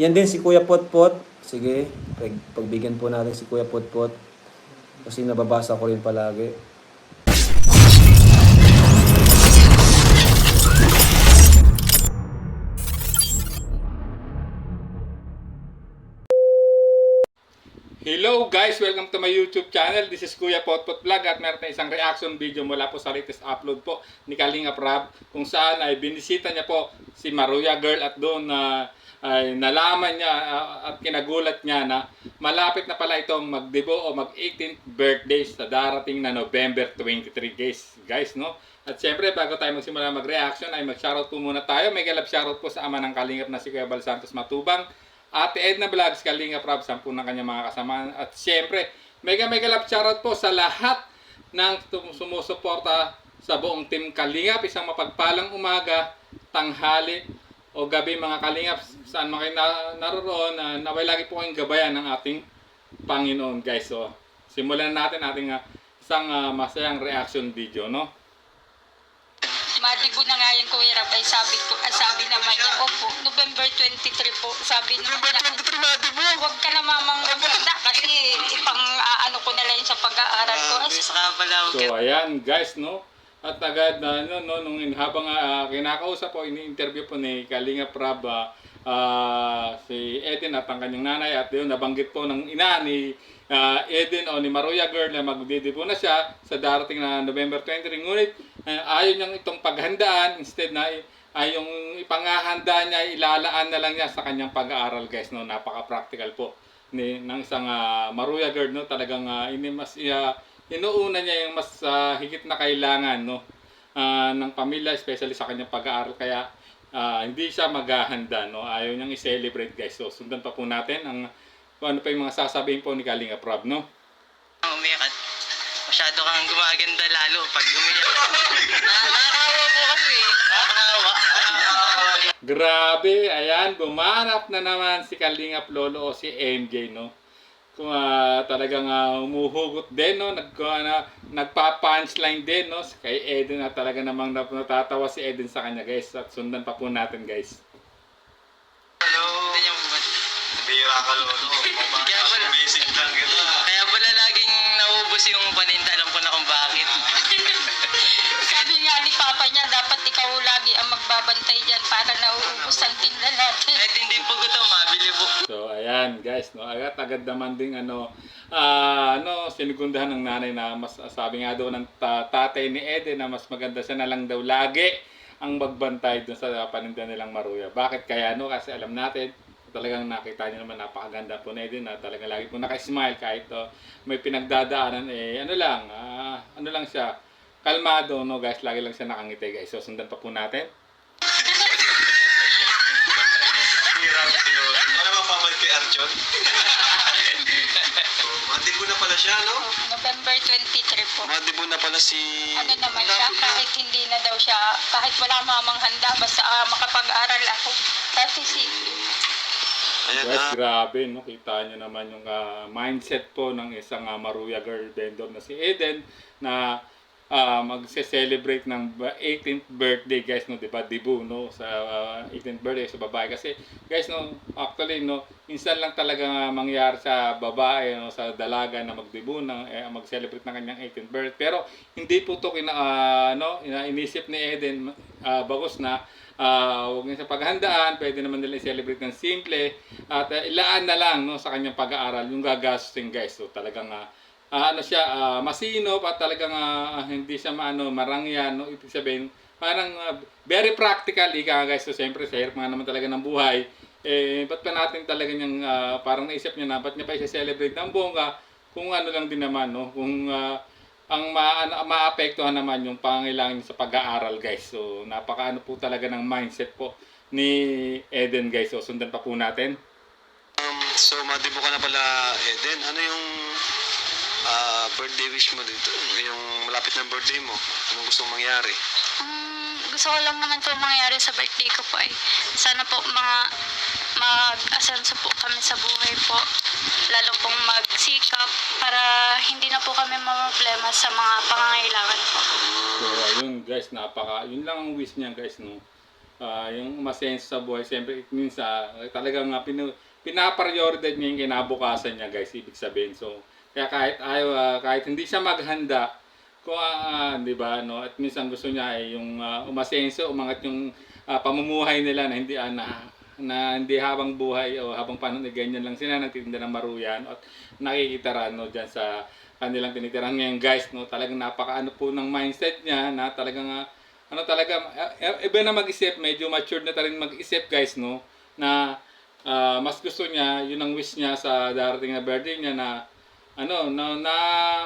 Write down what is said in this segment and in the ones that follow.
Yan din si Kuya Potpot. Sige, pagbigyan po natin si Kuya Potpot. Kasi nababasa ko rin palagi. Hello guys! Welcome to my YouTube channel. This is Kuya Potpot Vlog at meron tayong isang reaction video mula po sa latest upload po ni Kalinga Prab, kung saan ay binisita niya po si Maruya Girl at doon ay nalaman niya at kinagulat niya na malapit na pala itong magdebo o mag 18th birthday sa darating na November 23 guys, no? At syempre bago tayo magsimula mag-reaction ay mag-shoutout po muna tayo. May galap shoutout po sa ama ng Kalingap na si Kuya Bal Santos Matubang, Ate Edna Vlogs, Kalinga Prab, 10 ng kanyang mga kasama. At siyempre, mega love shoutout po sa lahat ng sumusuporta sa buong team Kalingap. Isang mapagpalang umaga, tanghali o gabi mga Kalingap, saan man kayo naroon, naway lagi po kayong gabayan ng ating Panginoon guys. So, simulan natin ating isang masayang reaction video, no? Madibo na nga yan, Kuya Rab, ay sabi naman niya, opo, November 23 po, sabi naman niya, November 23, Madibo! huwag ka na mamang maganda kasi ipang ano ko na lang sa pag-aaral ko. So ayan guys, no? At agad na nung habang kinakausap po, ini-interview po ni Kalinga Prab si Eden at ang kanyang nanay, at yun nabanggit po ng ina ni Eden o ni Maruya Girl na magdidibo na siya sa darating na November 23. Ngunit ayaw niyang itong paghandaan, instead na ay yung ipangahanda niya, ilalaan na lang niya sa kanyang pag-aaral guys, no? Napaka-practical po ng isang Maruya Girl, no? Talagang inuuna niya yung mas higit na kailangan, no? Ng pamilya, especially sa kanyang pag-aaral, kaya hindi siya maghahanda, no? Ayaw niyang i-celebrate guys. So sundan pa po natin kung ano pa yung mga sasabihin po ni Kalinga Prab, no? Umiyak at masyado kang gumaganda lalo pag umiyak. Nakakawa po kasi. Nakakawa. Grabe, ayan, bumanap na naman si Kalingap Lolo o si MJ, no? Kung talagang umuhugot din, no? Nagpa-punchline din, no? Kay Eden, na talaga namang natatawa si Eden sa kanya, guys. At sundan pa po natin, guys. Hello. Bira ka, Lolo. Basic lang kita. Kaya pala laging naubos yung paninda. Alam ko na kung bakit. Sabi nga ni Papa niya, dapat ikaw lagi ang magbabantay dyan para nauubos ang tinda natin. Kahit hindi po gutom, mabili po. So, ayan, guys, no? Agad naman ding, sinigundahan ng nanay na mas, sabi nga daw ng tatay ni Eden na mas maganda siya na lang daw lagi ang magbantay dun sa paninda nilang Maruya. Bakit kaya, no? Kasi alam natin, talagang nakita niyo naman napakaganda po na Eden, na talagang lagi po naka-smile kahit may pinagdadaanan, ano lang siya, kalmado, no guys, lagi lang siya nakangiti guys. So sundan pa po natin. Ano ba pamal kay Arjon? Madibo na pala siya, no? November 23 po. Madibo na pala si... Ano naman siya, kahit hindi na daw siya, kahit wala mamang handa, basta makapag-aral ako. Kasi Ayan Guys, na. grabe, no? Kita nyo naman yung mindset po ng isang Maruya Girl vendor na si Eden na magse-celebrate ng 18th birthday guys, no? Diba? Dibu, no? Sa 18th birthday sa babae. Kasi guys, no? Actually, no? Minsan lang talaga mangyari sa babae, no? Sa dalaga na magdibu, mag-celebrate ng kanyang 18th birthday. Pero hindi po ito inisip ni Eden, bagos na huwag niya sa paghandaan, pwede naman nila i-celebrate ng simple at ilaan na lang, no, sa kanyang pag-aaral yung gagasting guys. So talagang masinop at talagang hindi siya marangyan, no? Ibig sabihin parang very practical guys. So siyempre sa hirap nga naman talaga ng buhay, ba't pa natin talaga niyang parang naisip niya na ba't niya pa i-celebrate ng bongga kung ano lang din naman, no? Kung ang maapektuhan naman yung pangangailangan niya sa pag-aaral guys. So napakaano po talaga ng mindset po ni Eden guys. So sundan pa po natin. So madibo ka na pala, Eden. Ano yung birthday wish mo dito? Yung malapit na birthday mo. Anong gusto mong mangyari? gusto ko lang naman po mangyari sa birthday ko po ay sana po mag-asenso po kami sa buhay po. Lalo pong magsikap para hindi na po kami problema sa mga pangangailangan po. So ayun guys, yun lang ang wish niya guys, no. yung umasenso sa buhay, siyempre minsan talagang pinaprioridad niya yung kinabukasan niya, guys, ibig sabihin. So kaya kahit hindi siya maghanda, kung di ba, no, at minsan gusto niya ay yung umasenso, umangat yung pamumuhay nila na hindi habang buhay o habang panahon ganyan lang sila nagtitinda ng maruyan at nakikita no diyan sa kanilang tinitirahan ngayon, guys, no, talagang napakaano po ng mindset niya na talagang iba na mag-isip, medyo matured na talagang mag-isip, guys, no, na mas gusto niya, yun ang wish niya sa darating na birthday niya na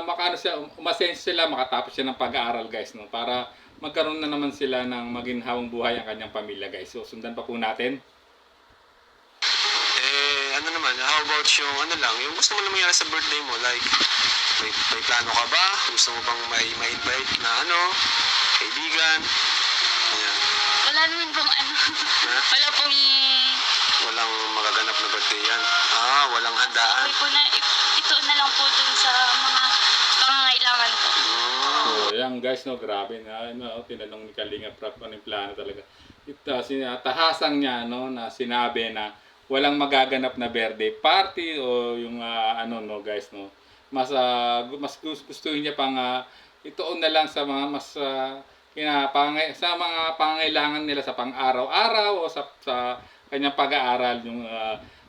makaano siya, umasenso sila, makatapos siya ng pag-aaral, guys, no, para magkaroon na naman sila ng maginhawang buhay ang kanyang pamilya, guys. So sundan pa po natin. Ano naman, how about yung yung gusto mo na mangyari sa birthday mo? Like, may plano ka ba? Gusto mo bang may-invite na kaibigan? Ayan. Wala naman pong wala pong Walang magaganap na birthday yan. Walang handaan. okay po na ito na lang po dun sa mga pangangailangan po. So, ayan, guys, no, grabe na, tinanong ni Kalinga Prab ano yung plano talaga. Tahasang niya, no, na sinabi na walang magaganap na birthday party o yung guys, no. Mas gustuhin niya pang ituon na lang sa mga mas sa mga pangangailangan nila sa pang-araw-araw o sa kanyang pag-aaral, yung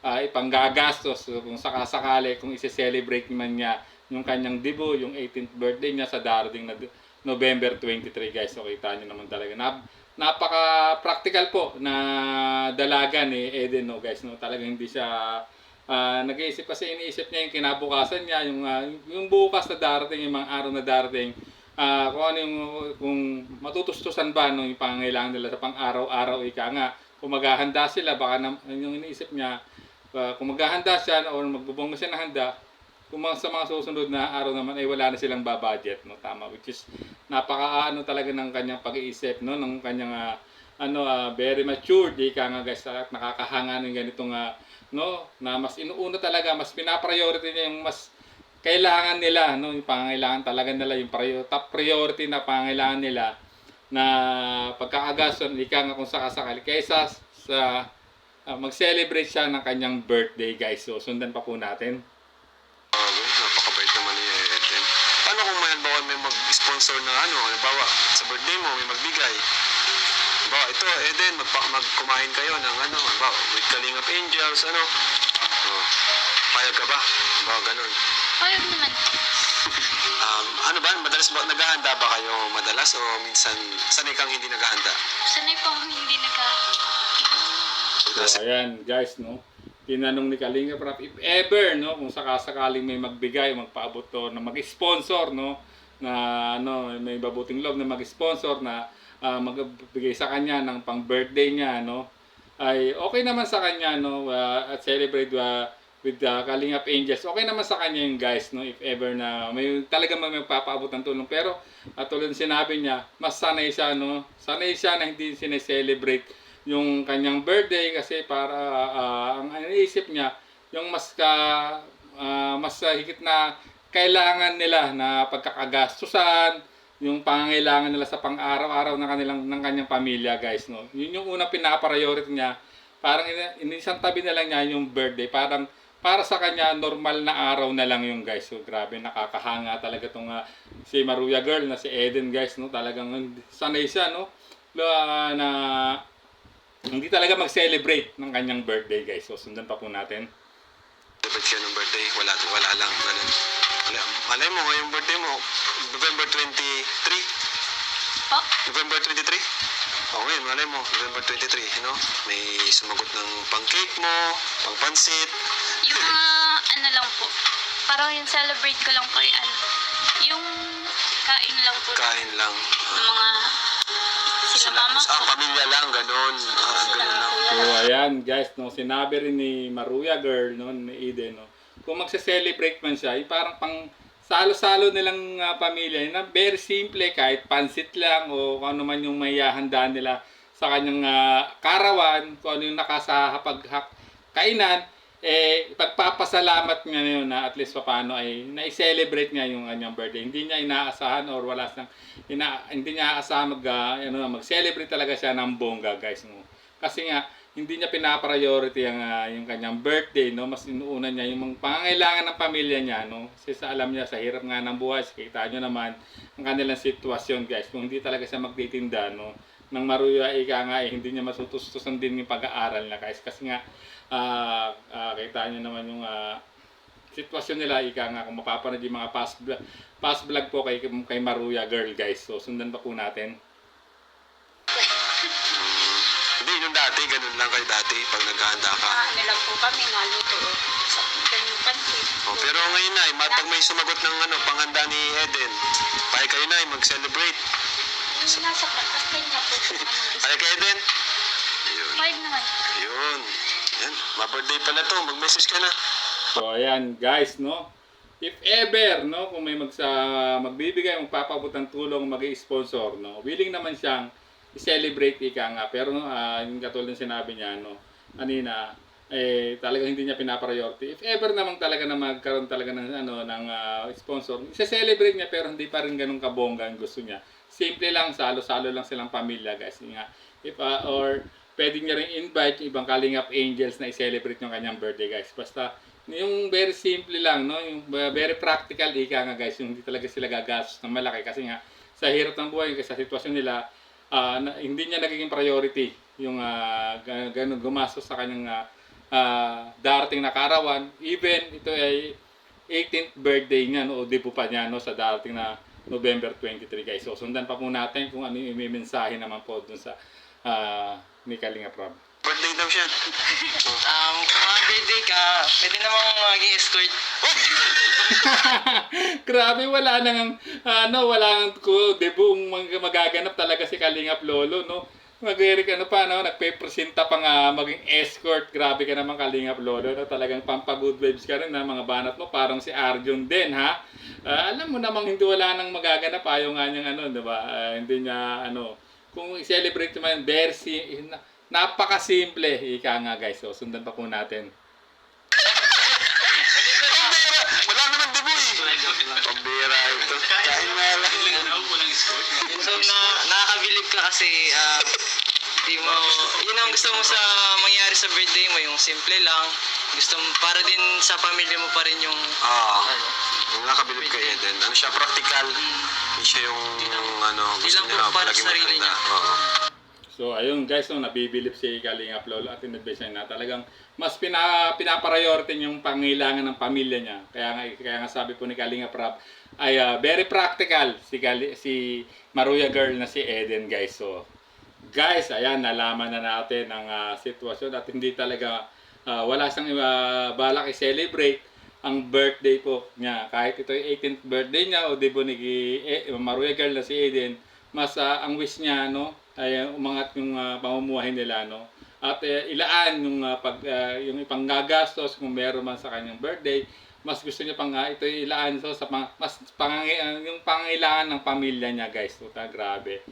ipanggagastos kung sakasakali, kung isi-celebrate man niya yung kanyang debut, yung 18th birthday niya sa darating na November 23, guys. So kita niyo naman talaga napaka-practical po na dalaga ni Eden, no, guys, no. Talagang hindi siya nag-iisip, kasi iniisip niya yung kinabukasan niya, yung bukas na darating, yung mga araw na darating, kung matutustusan ba no, yung pangangailangan nila sa pang-araw-araw, ika nga, kung maghahanda sila, baka yung iniisip niya, kung maghahanda siya o magbubunga siya ng handa, kung sa mga susunod na araw naman ay wala na silang babudget, no, tama, which is napaka talaga ng kanyang pag-iisip, no, ng kanyang very mature, ika nga, guys, at nakakahanga ng ganitong na mas inuuna talaga, mas pinapriority niya yung mas kailangan nila, no, yung pangangailangan talaga nila, yung top priority na pangangailangan nila na pagkakagaston, ika nga kung sakasakali, kaysa sa mag-celebrate siya ng kanyang birthday, guys. So sundan pa po natin. Napakabait naman ni Eden. Paano kung may mag-sponsor na halimbawa sa birthday mo may magbigay? Halimbawa, ito Eden, magkumain kayo ng halimbawa with Kalingap Angels, payag ka ba? Halimbawa, ganun. Payag naman. Madalas ba naghahanda ba kayo madalas o minsan sanay kang hindi naghahanda? Sanay po akong hindi So ayan, guys, no, tinanong ni Kalinga Prab if ever, no, kung sakasakaling may magbigay, magpaabot to na mag-sponsor, no, na may babuting loob na mag-sponsor na magbigay sa kanya ng pang-birthday niya, no, ay okay naman sa kanya, no, at celebrate with Kalingap Angels. Okay naman sa kanya yung, guys, no, if ever na may talagang may magpapaabot ng tulong. Pero tulad ng sinabi niya, mas sanay siya, no, sanay siya na hindi sineselebrate yung kanyang birthday, kasi para ang iniisip niya yung mas higit na kailangan nila na pagkakagastusan, yung pangangailangan nila sa pang-araw-araw ng kanyang pamilya, guys, no. Yun yung unang pinapriority niya. Parang inisang tabi na lang niya yung birthday, parang para sa kanya normal na araw na lang yung, guys. So grabe, nakakahanga talaga tong si Maruya girl na si Eden, guys, no. Talagang sanay siya, no, na hindi talaga mag-celebrate ng kanyang birthday, guys. So sundan pa po natin. Celebrate siya ng birthday, wala lang, ganun. Malay mo, yung birthday mo, November 23? Po? November 23? Ngayon, malay mo, November 23, may sumagot ng pang-cake mo, pang-pansit. Yung lang po, parang yung celebrate ko lang po yung kain lang po. Kain lang. Ng mga sila mama ko. Pamilya lang, ganun. Ganun lang. So ayan, guys, no, sinabi rin ni Maruya girl, no, ni Eden, no, kung magse-celebrate man siya, parang pang salo-salo nilang pamilya na very simple, kahit pansit lang o kung ano man yung may handa nila sa kanyang karawan, kung ano yung nakasahapag kainan, pagpapasalamat niya yun na at least paano ay na-celebrate niya yung kanyang birthday. Hindi niya inaasahan or wala siyang hindi niya aasahan mag-celebrate talaga siya ng bongga, guys, no. Kasi nga hindi niya pina-priority yung kanyang birthday, no. Mas inuuna niya yung mga pangangailangan ng pamilya niya, no. Kasi alam niya sa hirap nga ng buhay, kita niyo naman ang kanilang sitwasyon, guys. Kung hindi talaga siya magtitinda, no, ng maruya, hindi niya masutustusan din yung pag-aaral niya, guys. Kasi nga kita niyo naman yung sitwasyon nila, kung mapapanood yung mga past vlog po kay Maruya Girl, guys. So sundan pa po natin. Hindi, yung dati, ganun lang kayo dati pag naghahanda ka. Ano lang po kami, naluto. Sa yung pansit. Oh, pero ngayon na, pag may sumagot ng panghanda ni Eden, pahig kayo na, mag-celebrate. Yung nasa kanya po. Pahig ka, Eden? Ayun. Five naman. Ayun. Yan, ma-birthday pala to, mag-message ka na. So ayan, guys, no. If ever, no, kung may magbibigay, magpapabot ng tulong, mag-i-sponsor, no, willing naman siyang i-celebrate nga. Pero yung katulad ng sinabi niya, no, kanina, talagang hindi niya pina-priority. If ever naman talaga na magkaroon talaga ng sponsor, i-celebrate niya pero hindi pa rin ganun kabongga ang gusto niya. Simple lang, salo-salo lang silang pamilya, guys. Nga, or pwede niya rin invite yung ibang Kalingap Angels na i-celebrate yung kanyang birthday, guys. Basta yung very simple lang, no, yung very practical nga, guys, yung hindi talaga sila gagastos ng malaki kasi nga sa hirap ng buhay, sa sitwasyon nila, hindi niya nagiging priority yung ganun gumastos sa kanyang darating na kaarawan. Even ito ay 18th birthday niya, no, o debut pa niya, no, sa darating na November 23, guys. So sundan pa po natin kung ano yung mensahe naman po dun sa ni Kalingap Rob. Birthday daw siya. Kung mga birthday ka, pwede namang maging escort. Grabe, wala nang debut magaganap talaga si Kalingap Lolo, no. Nagpe-presenta pa nga maging escort. Grabe ka naman, Kalingap Lolo, no? Talagang pampa-good vibes ka rin na mga banat mo. Parang si Arjun din, ha? Alam mo namang hindi wala nang magaganap. Ayaw nga niyang diba? Hindi niya, kung i-celebrate naman, napaka-simple. Nga, guys. So, sundan pa po natin. Wala naman debo eh. Pambira ito. Kain nga lang. So, nakakabilib ka kasi, yun ang gusto mo sa mangyari sa birthday mo, yung simple lang. Gusto mo, para din sa pamilya mo pa rin yung, Yung nakabilib kay Eden. Ano siya, practical. Hindi siya yung, gusto lang niya po para palagi sa sarili maganda. niya. Oo. So ayun, guys, nabibilip si Kalingap Lolo at in-advise niya na talagang mas pinapriority yung pangailangan ng pamilya niya. Kaya nga sabi po ni Kalingap Rob ay very practical si Maruya Girl na si Eden, guys. So guys, ayan, nalaman na natin ang sitwasyon at hindi talaga wala siyang balak i-celebrate ang birthday po niya. Kahit ito yung 18th birthday niya o debo ni Maruya Girl na si Eden, mas ang wish niya, no, ay umangat yung pamumuhay nila, no, at ilaan yung yung ipanggagastos kung meron man sa kanyang birthday. Mas gusto niya ito ilaan sa yung pangangailangan ng pamilya niya, guys. So, grabe,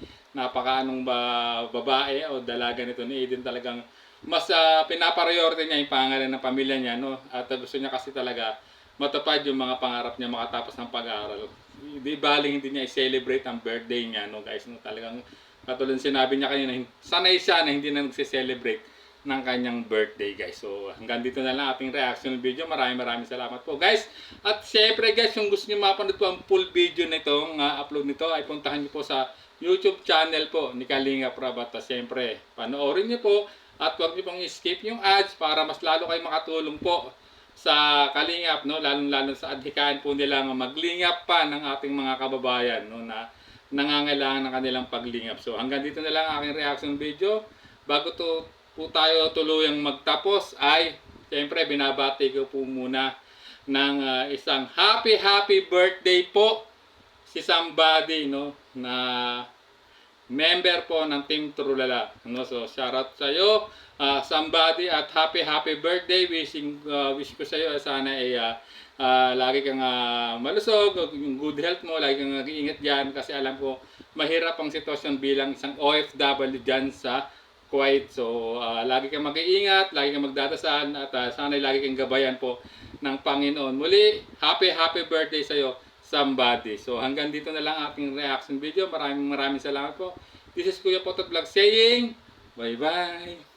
babae o dalaga nito ni Eden, talagang mas pinapriority niya yung pangalan ng pamilya niya, no, at gusto niya kasi talaga matupad yung mga pangarap niya makatapos ng pag-aaral. Di baling hindi niya i-celebrate ang birthday niya, no, guys, no. Talagang katulad sinabi niya kanina, sanay siya na hindi na nagse-celebrate ng kanyang birthday, guys. So hanggang dito na lang ating reaction video. Maraming salamat po, guys. At syempre, guys, kung gusto niyo mapanood po ang full video nitong upload nito, ay puntahan niyo po sa YouTube channel po ni Kalingap Rob. At syempre, panoorin niyo po at huwag niyo pong skip yung ads para mas lalo kayo makatulong po sa Kalingap, no, lalo sa adhikain po nila maglingap pa ng ating mga kababayan, no, na nangangailangan ng kanilang paglingap. So hanggang dito na lang aking reaction video. Bago po tayo tuluyang magtapos ay siyempre binabati ko po muna ng isang happy birthday po si somebody, no, na member po ng Team Trulala, no. So shout out sa iyo, somebody, at happy birthday. Wish ko sa iyo sana ay lagi kang malusog, yung good health mo, lagi kang nag-iingat diyan kasi alam ko mahirap ang sitwasyon bilang isang OFW diyan sa Kuwait. So, lagi kang mag-iingat, lagi kang magdadasal, at sana'y lagi kang gabayan po ng Panginoon. Muli, happy birthday sa'yo, somebody. So, hanggang dito na lang ating reaction video. Maraming salamat po. This is Kuya Potot Vlog saying, bye-bye!